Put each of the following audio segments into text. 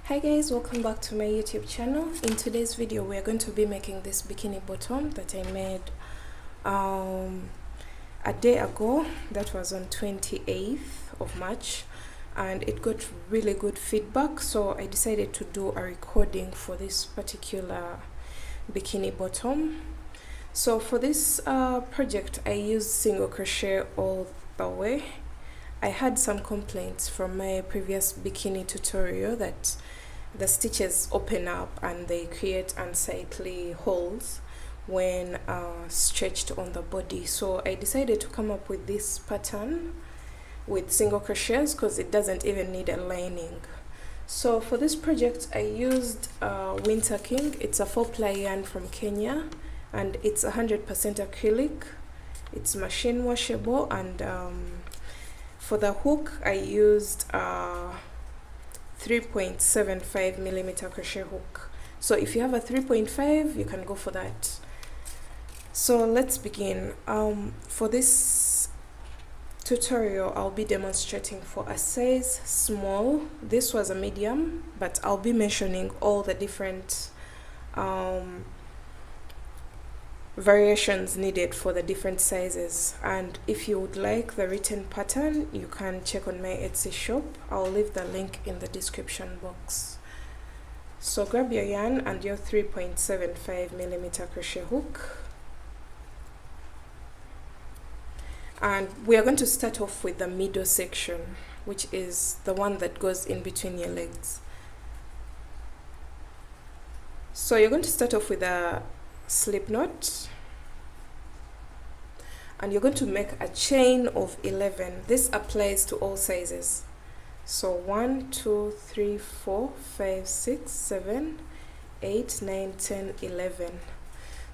Hi guys, welcome back to my YouTube channel. In today's video we are going to be making this bikini bottom that I made a day ago. That was on 28th of March, and it got really good feedback, so I decided to do a recording for this particular bikini bottom. So for this project I used single crochet all the way. I had some complaints from my previous bikini tutorial that the stitches open up and they create unsightly holes when stretched on the body. So I decided to come up with this pattern with single crochets because it doesn't even need a lining. So for this project I used Winter King. It's a 4-ply yarn from Kenya and it's 100% acrylic. It's machine washable, and for the hook I used 3.75 millimeter crochet hook. So if you have a 3.5 you can go for that. So let's begin. For this tutorial I'll be demonstrating for a size small. This was a medium, but I'll be mentioning all the different variations needed for the different sizes. And if you would like the written pattern, you can check on my Etsy shop. I'll leave the link in the description box. So grab your yarn and your 3.75 millimeter crochet hook, and we are going to start off with the middle section, which is the one that goes in between your legs. So you're going to start off with a slip knot, and you're going to make a chain of 11. This applies to all sizes. So 1 2 3 4 5 6 7 8 9 10 11.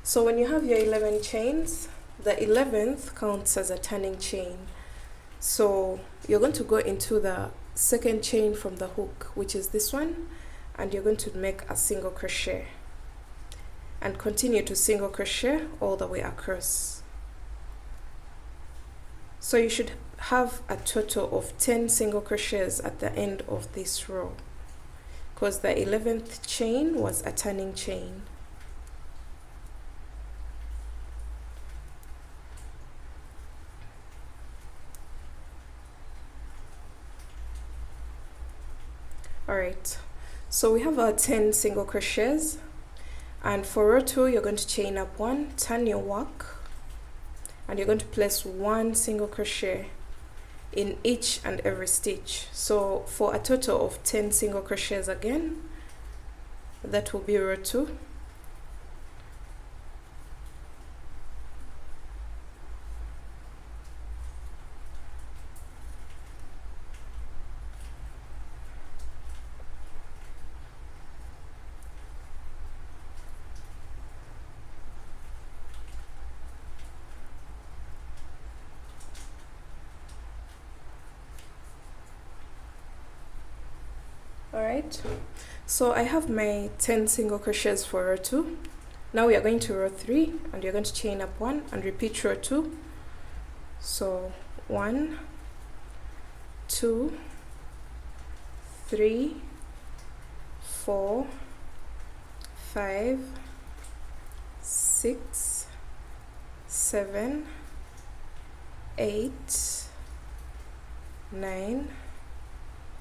So when you have your 11 chains, the 11th counts as a turning chain. So you're going to go into the second chain from the hook, which is this one, and you're going to make a single crochet and continue to single crochet all the way across. So you should have a total of 10 single crochets at the end of this row, because the 11th chain was a turning chain. Alright, so we have our 10 single crochets. And for row 2 you're going to chain up 1, turn your work, and you're going to place 1 single crochet in each and every stitch. So for a total of 10 single crochets again, that will be row 2. Alright, so I have my 10 single crochets for row 2. Now we are going to row 3, and you're going to chain up 1 and repeat row 2. So 1 2 3 4 5 6 7 8 9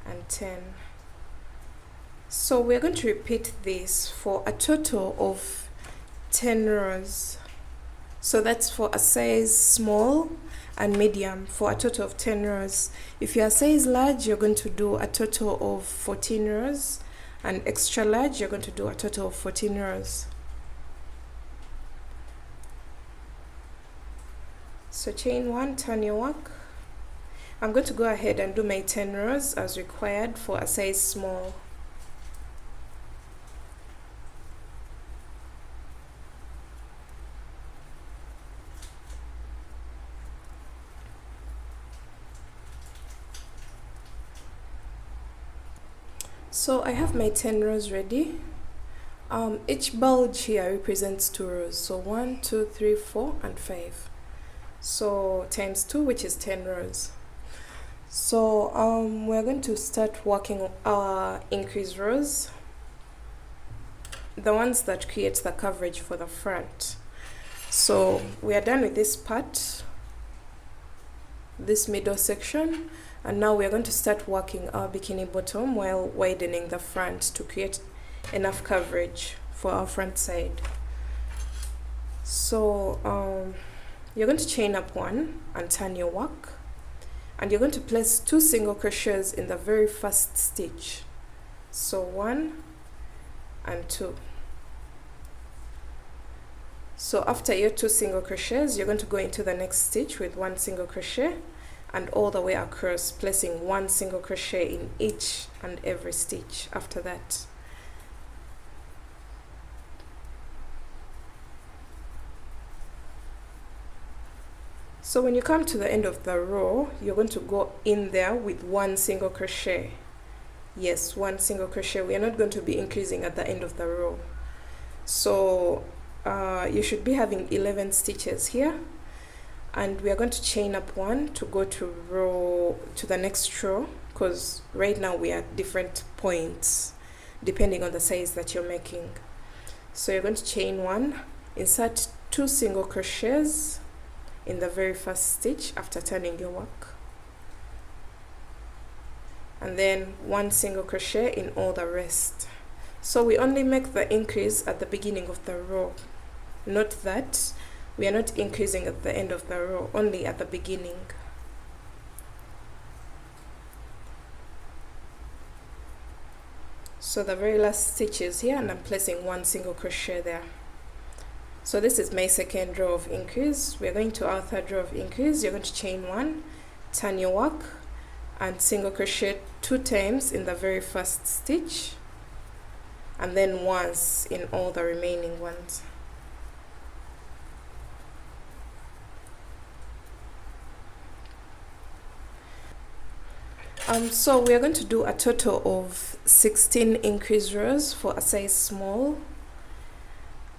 and 10. So we're going to repeat this for a total of 10 rows. So that's for a size small and medium, for a total of 10 rows. If you're a size large, you're going to do a total of 14 rows, and extra large, you're going to do a total of 14 rows. So chain 1, turn your work. I'm going to go ahead and do my 10 rows as required for a size small. So I have my 10 rows ready. Each bulge here represents 2 rows. So 1 2 3 4 and 5. So times 2, which is 10 rows. So we're going to start working our increase rows, the ones that create the coverage for the front. So we are done with this part, this middle section, and now we are going to start working our bikini bottom while widening the front to create enough coverage for our front side. So you're going to chain up one and turn your work, and you're going to place 2 single crochets in the very first stitch. So 1 and 2. So after your 2 single crochets, you're going to go into the next stitch with 1 single crochet and all the way across, placing 1 single crochet in each and every stitch after that. So when you come to the end of the row, you're going to go in there with 1 single crochet. Yes, 1 single crochet. We are not going to be increasing at the end of the row. So you should be having 11 stitches here, and we are going to chain up 1 to go to the next row, because right now we are at different points depending on the size that you're making. So you're going to chain 1, insert 2 single crochets in the very first stitch after turning your work, and then 1 single crochet in all the rest. So we only make the increase at the beginning of the row. Note that we are not increasing at the end of the row, only at the beginning. So the very last stitch is here, and I'm placing 1 single crochet there. So this is my second row of increase. We're going to our third row of increase. You're going to chain 1, turn your work, and single crochet 2 times in the very first stitch, and then once in all the remaining ones. So we are going to do a total of 16 increase rows for a size small,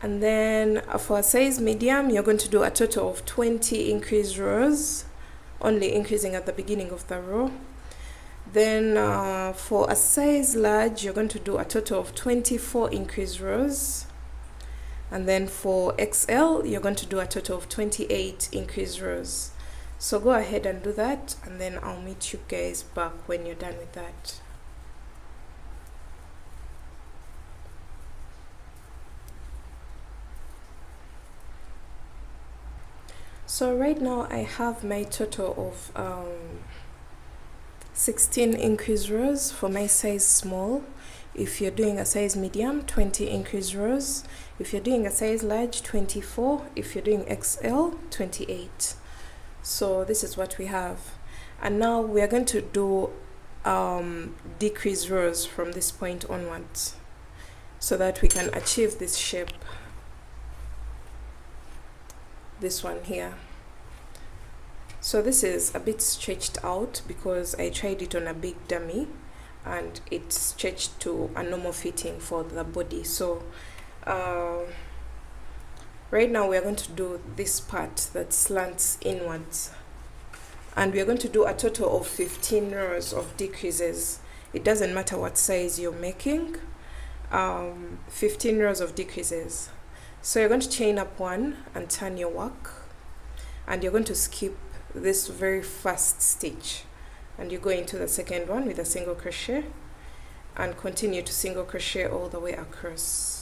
and then for a size medium you're going to do a total of 20 increase rows, only increasing at the beginning of the row. Then for a size large you're going to do a total of 24 increase rows, and then for XL you're going to do a total of 28 increase rows. So go ahead and do that, and then I'll meet you guys back when you're done with that. So right now I have my total of 16 increase rows for my size small. If you're doing a size medium, 20 increase rows. If you're doing a size large, 24. If you're doing XL, 28. So this is what we have, and now we are going to do decrease rows from this point onwards so that we can achieve this shape, this one here. So this is a bit stretched out because I tried it on a big dummy and it stretched to a normal fitting for the body. So right now we are going to do this part that slants inwards, and we are going to do a total of 15 rows of decreases. It doesn't matter what size you're making, 15 rows of decreases. So you're going to chain up 1 and turn your work, and you're going to skip this very first stitch, and you go into the second one with a single crochet and continue to single crochet all the way across.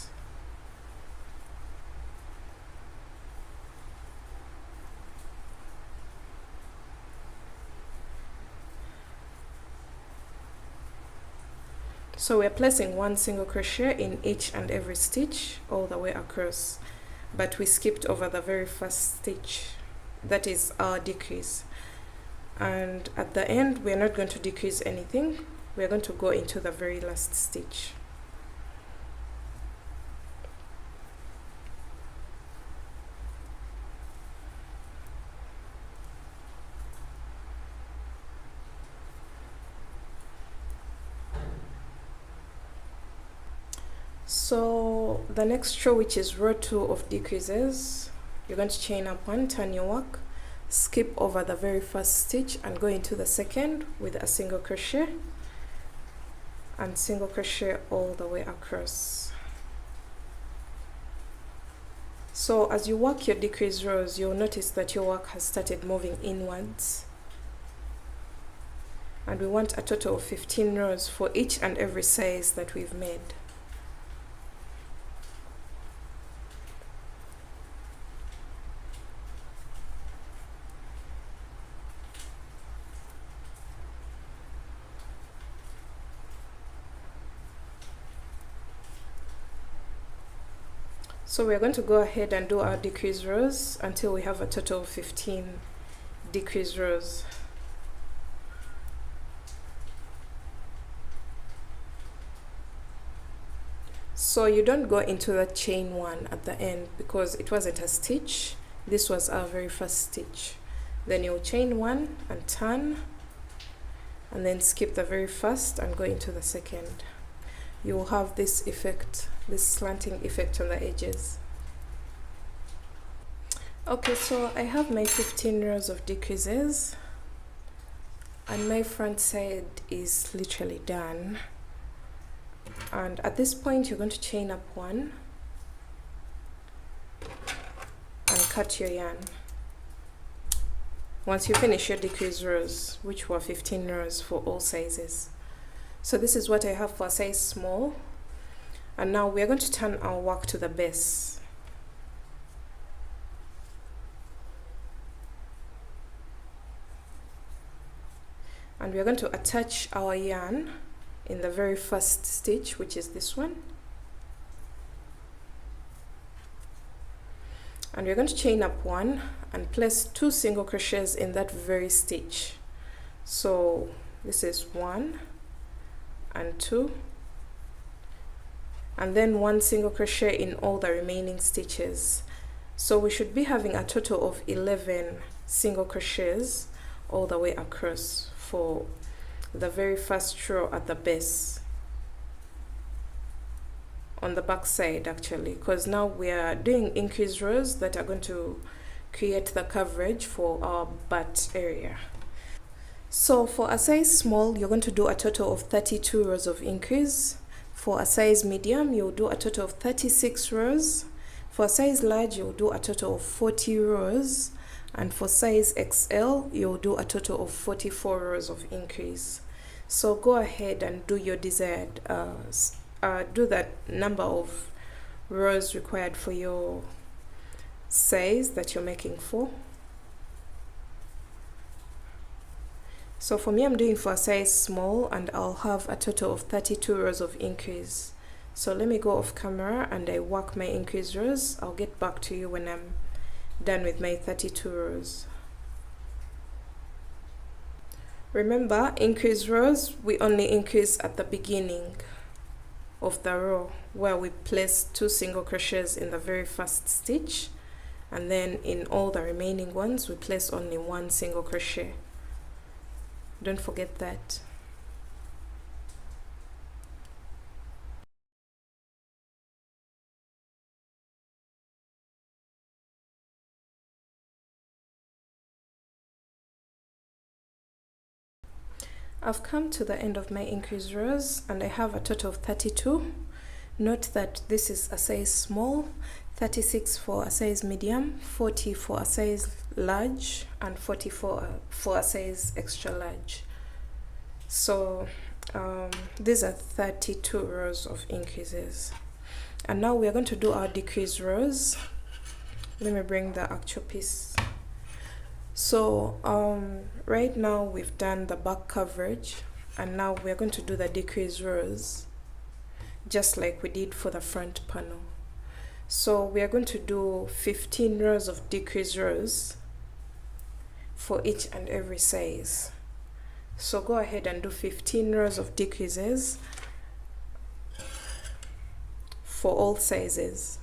So we're placing 1 single crochet in each and every stitch all the way across, but we skipped over the very first stitch, that is our decrease. And at the end we're not going to decrease anything, we're going to go into the very last stitch. So the next row, which is row 2 of decreases, you're going to chain up 1, turn your work, skip over the very first stitch and go into the second with a single crochet and single crochet all the way across. So as you work your decrease rows, you'll notice that your work has started moving inwards, and we want a total of 15 rows for each and every size that we've made. So we're going to go ahead and do our decrease rows until we have a total of 15 decrease rows. So you don't go into the chain one at the end because it wasn't a stitch. This was our very first stitch. Then you'll chain one and turn, and then skip the very first and go into the second. You will have this effect, this slanting effect on the edges. Okay, so I have my 15 rows of decreases and my front side is literally done. And at this point you're going to chain up one and cut your yarn. Once you finish your decrease rows, which were 15 rows for all sizes. So this is what I have for a size small, and now we are going to turn our work to the base. And we are going to attach our yarn in the very first stitch, which is this one. And we're going to chain up one and place 2 single crochets in that very stitch. So this is 1 and 2, and then 1 single crochet in all the remaining stitches. So we should be having a total of 11 single crochets all the way across for the very first row at the base, on the back side actually, because now we are doing increase rows that are going to create the coverage for our butt area. So for a size small, you're going to do a total of 32 rows of increase. For a size medium, you'll do a total of 36 rows. For a size large, you'll do a total of 40 rows. And for size XL, you'll do a total of 44 rows of increase. So go ahead and do your desired, do that number of rows required for your size that you're making for. So for me, I'm doing for a size small, and I'll have a total of 32 rows of increase. So let me go off camera and I work my increase rows. I'll get back to you when I'm done with my 32 rows. Remember, increase rows, we only increase at the beginning of the row where we place 2 single crochets in the very first stitch, and then in all the remaining ones we place only 1 single crochet. Don't forget that. I've come to the end of my increase rows and I have a total of 32. Note that this is a size small, 36 for a size medium, 40 for a size large, and 40 for a size extra large. So these are 32 rows of increases. And now we are going to do our decrease rows. Let me bring the actual piece. So right now we've done the back coverage, and now we're going to do the decrease rows just like we did for the front panel. So we are going to do 15 rows of decrease rows for each and every size. So go ahead and do 15 rows of decreases for all sizes.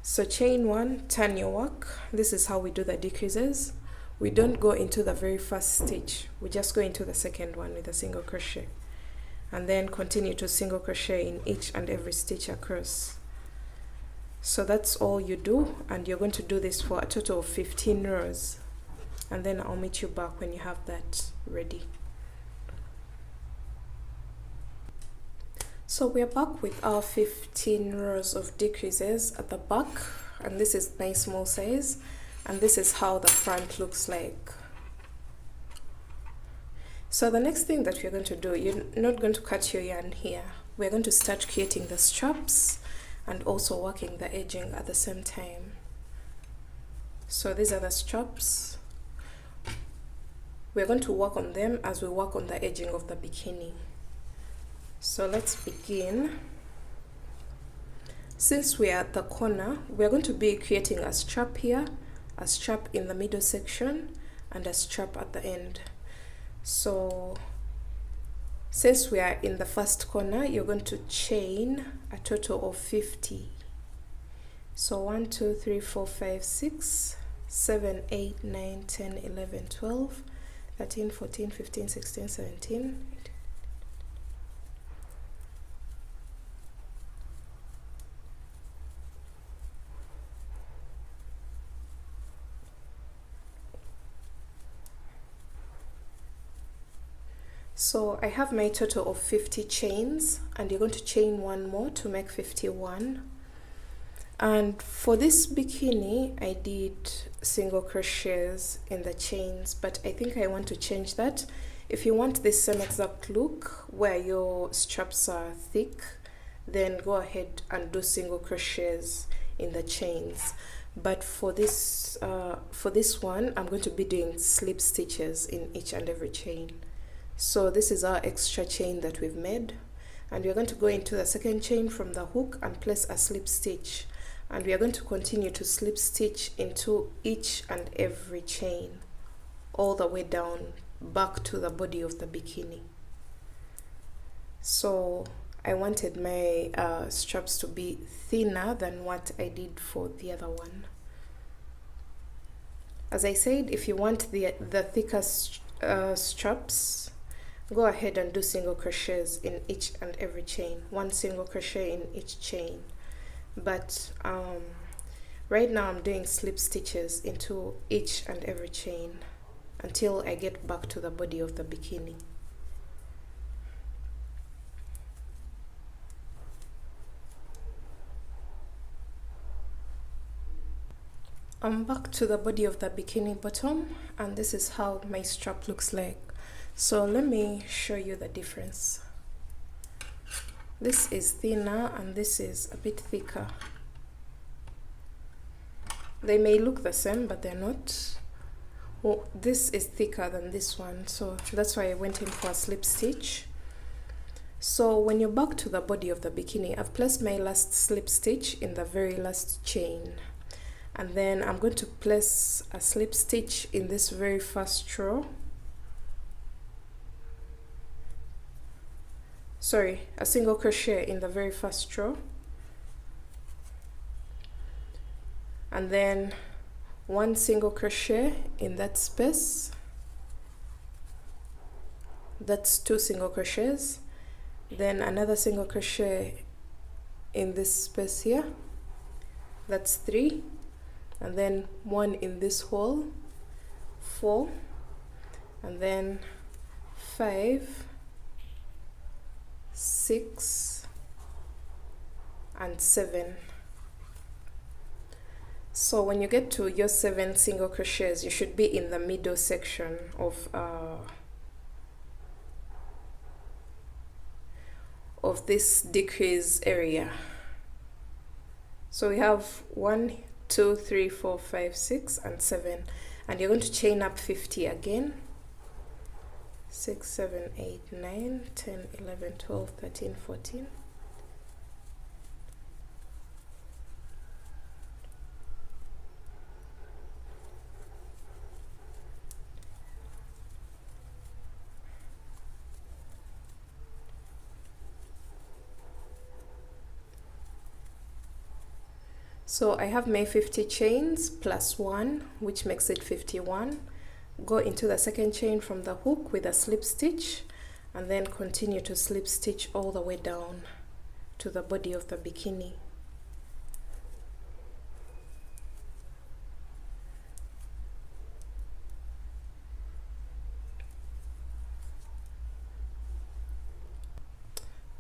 So chain one, turn your work. This is how we do the decreases. We don't go into the very first stitch, we just go into the second one with a single crochet, and then continue to single crochet in each and every stitch across. So that's all you do, and you're going to do this for a total of 15 rows. and then I'll meet you back when you have that ready. So we're back with our 15 rows of decreases at the back, and this is my small size, and this is how the front looks like. So the next thing that we're going to do, you're not going to cut your yarn here. We're going to start creating the straps and also working the edging at the same time. So these are the straps. We're going to work on them as we work on the edging of the bikini. So let's begin. Since we are at the corner, we're going to be creating a strap here, a strap in the middle section, and a strap at the end. So since we are in the first corner, you're going to chain a total of 50. So 1 2 3 4 5 6 7 8 9 10 11 12 13 14 15 16 17. So I have my total of 50 chains, and you're going to chain one more to make 51. And for this bikini, I did single crochets in the chains, but I think I want to change that. If you want this same exact look where your straps are thick, then go ahead and do single crochets in the chains. But for this one, I'm going to be doing slip stitches in each and every chain. So this is our extra chain that we've made, and we're going to go into the second chain from the hook and place a slip stitch, and we are going to continue to slip stitch into each and every chain all the way down back to the body of the bikini. So I wanted my straps to be thinner than what I did for the other one. As I said, if you want the thicker straps, go ahead and do single crochets in each and every chain, one single crochet in each chain. But right now I'm doing slip stitches into each and every chain until I get back to the body of the bikini. I'm back to the body of the bikini bottom, and this is how my strap looks like. So let me show you the difference. This is thinner and this is a bit thicker. They may look the same, but they're not. Well, this is thicker than this one, so that's why I went in for a slip stitch. So when you're back to the body of the bikini, I've placed my last slip stitch in the very last chain, and then I'm going to place a slip stitch in this very first row. Sorry, a single crochet in the very first row, and then one single crochet in that space. That's 2 single crochets. Then another single crochet in this space here. That's 3, and then 1 in this hole, 4, and then 5, 6, and 7. So when you get to your 7 single crochets, you should be in the middle section of this decrease area. So we have 1 2 3 4 5 6 and 7, and you're going to chain up 50 again. 6 7 8 9 10 11 12 13 14. So I have my 50 chains plus 1, which makes it 51. Go into the second chain from the hook with a slip stitch, and then continue to slip stitch all the way down to the body of the bikini.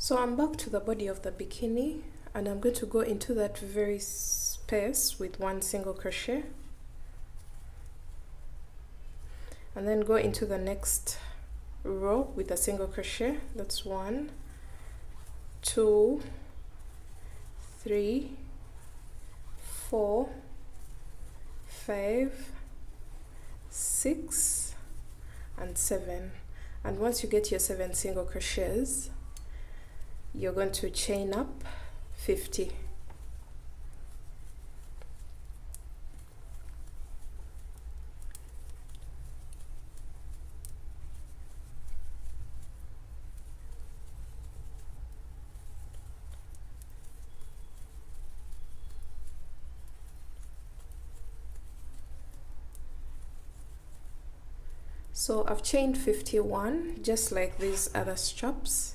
So I'm back to the body of the bikini, and I'm going to go into that very space with one single crochet, and then go into the next row with a single crochet. That's 1, 2, 3, 4, 5, 6, and 7. And once you get your 7 single crochets, you're going to chain up 50. So I've chained 51 just like these other straps,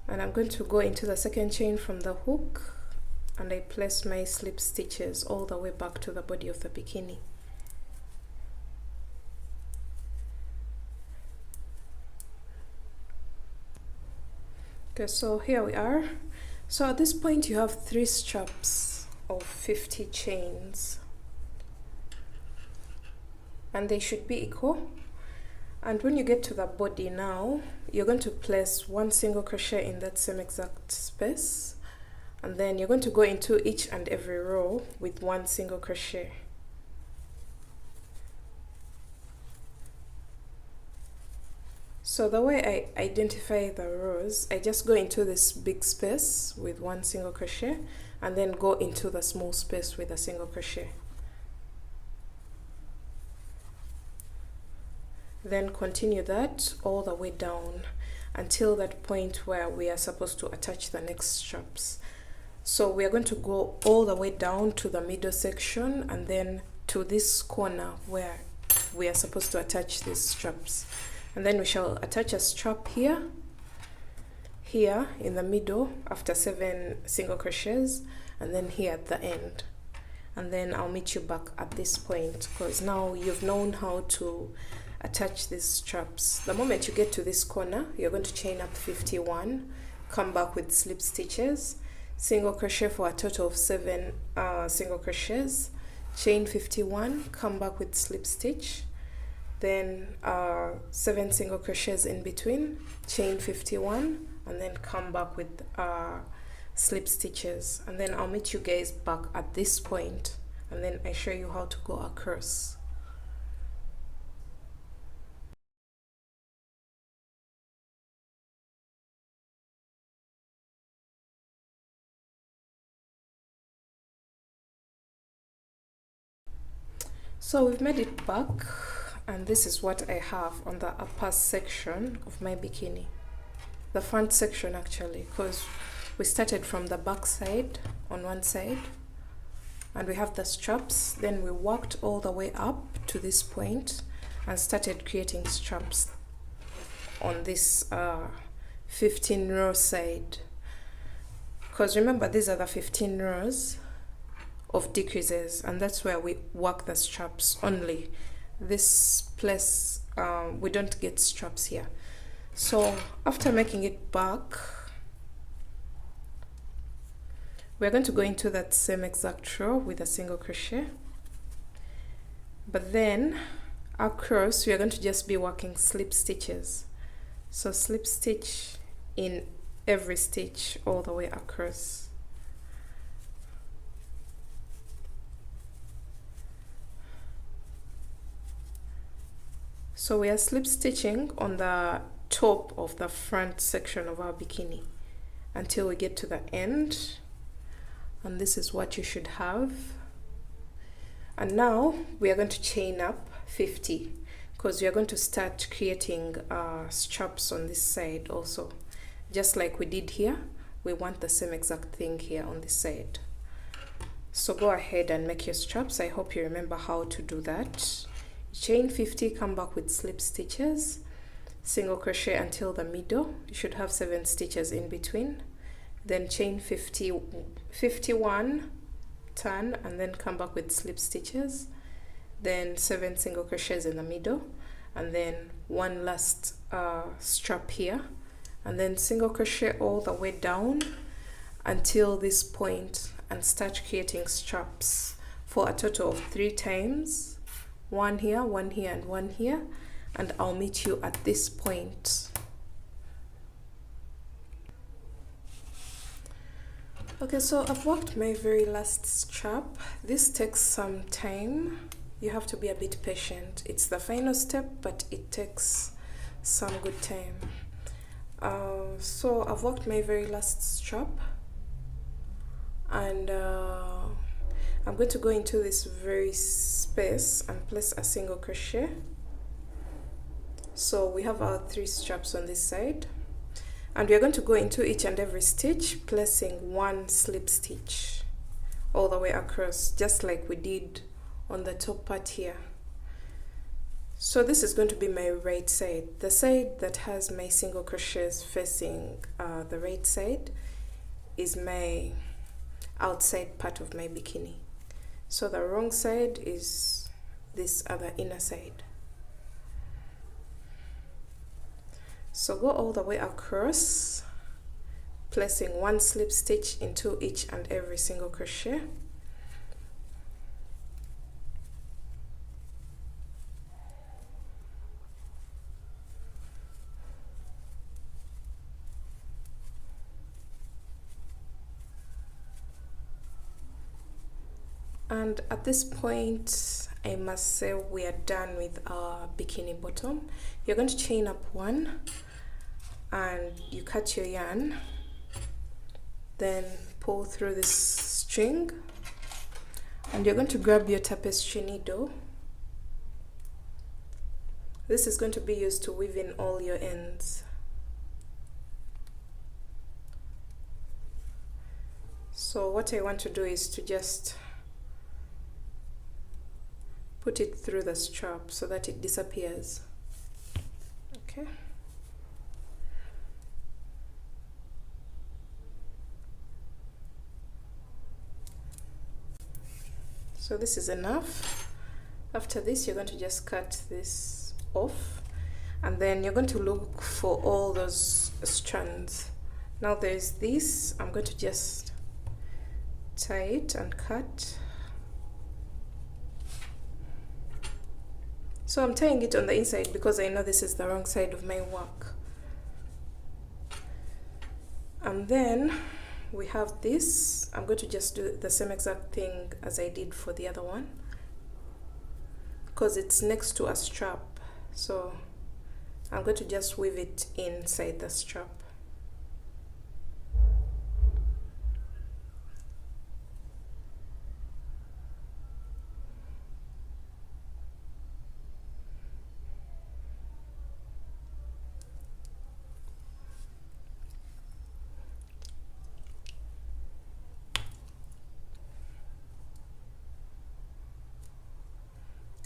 and I'm going to go into the second chain from the hook, and I place my slip stitches all the way back to the body of the bikini. Okay, so here we are. So at this point you have 3 straps of 50 chains, and they should be equal. And when you get to the body now, you're going to place 1 single crochet in that same exact space, and then you're going to go into each and every row with 1 single crochet. So the way I identify the rows, I just go into this big space with 1 single crochet, and then go into the small space with a single crochet. Then continue that all the way down until that point where we are supposed to attach the next straps. So we are going to go all the way down to the middle section, and then to this corner where we are supposed to attach these straps. And then we shall attach a strap here in the middle after 7 single crochets, and then here at the end. And then I'll meet you back at this point, because now you've known how to attach these straps. The moment you get to this corner, you're going to chain up 51, come back with slip stitches, single crochet for a total of 7 single crochets, chain 51, come back with slip stitch, then 7 single crochets in between, chain 51, and then come back with slip stitches. And then I'll meet you guys back at this point, and then I show you how to go across. So we've made it back, and this is what I have on the upper section of my bikini, the front section actually, because we started from the back side on one side, and we have the straps. Then we worked all the way up to this point and started creating straps on this 15 row side, because remember, these are the 15 rows of decreases, and that's where we work the straps only. This place we don't get straps here. So after making it back, we're going to go into that same exact row with a single crochet, but then across we are going to just be working slip stitches. So slip stitch in every stitch all the way across. So we are slip stitching on the top of the front section of our bikini until we get to the end, and this is what you should have. And now we are going to chain up 50, because we are going to start creating straps on this side also, just like we did here. We want the same exact thing here on this side. So go ahead and make your straps. I hope you remember how to do that. Chain 50, come back with slip stitches, single crochet until the middle. You should have 7 stitches in between, then chain 51, turn, and then come back with slip stitches, then 7 single crochets in the middle, and then one last strap here, and then single crochet all the way down until this point and start creating straps for a total of 3 times, one here, one here, and one here, and I'll meet you at this point. Okay, so I've worked my very last strap. This takes some time. You have to be a bit patient. It's the final step, but it takes some good time. So I've worked my very last strap, and I'm going to go into this very space and place a single crochet. So we have our 3 straps on this side, and we are going to go into each and every stitch placing 1 slip stitch all the way across, just like we did on the top part here. So this is going to be my right side, the side that has my single crochets facing the right side is my outside part of my bikini. So the wrong side is this other inner side. So go all the way across, placing 1 slip stitch into each and every single crochet. And at this point, I must say we are done with our bikini bottom. You're going to chain up 1 and you cut your yarn, then pull through this string, and you're going to grab your tapestry needle. This is going to be used to weave in all your ends. So what I want to do is to just put it through the strap so that it disappears. Okay. So this is enough. After this, you're going to just cut this off, and then you're going to look for all those strands. Now there's this, I'm going to just tie it and cut. So I'm tying it on the inside because I know this is the wrong side of my work. And then we have this. I'm going to just do the same exact thing as I did for the other one because it's next to a strap. So I'm going to just weave it inside the strap.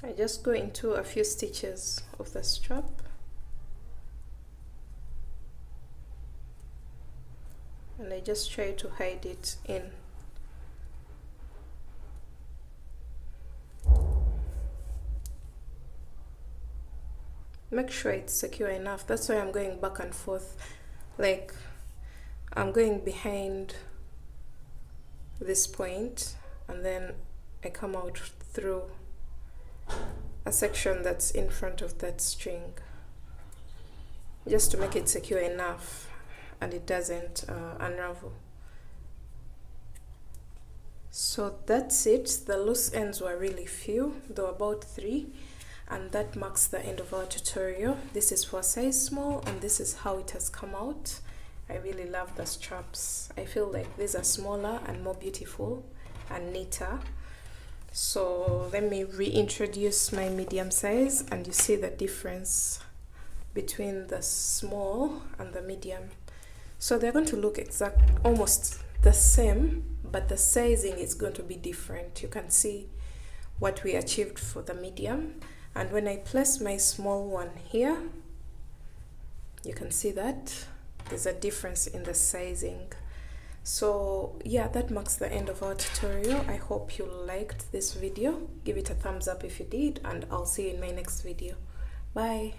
I just go into a few stitches of the strap, and I just try to hide it in. Make sure it's secure enough. That's why I'm going back and forth, like I'm going behind this point and then I come out through a section that's in front of that string, just to make it secure enough and it doesn't unravel. So that's it. The loose ends were really few, though about 3, and that marks the end of our tutorial. This is for size small, and this is how it has come out. I really love the straps. I feel like these are smaller and more beautiful and neater. So let me reintroduce my medium size, and you see the difference between the small and the medium. So they're going to look almost the same, but the sizing is going to be different. You can see what we achieved for the medium, and when I place my small one here, you can see that there's a difference in the sizing. So yeah, that marks the end of our tutorial. I hope you liked this video. Give it a thumbs up if you did, and I'll see you in my next video. Bye.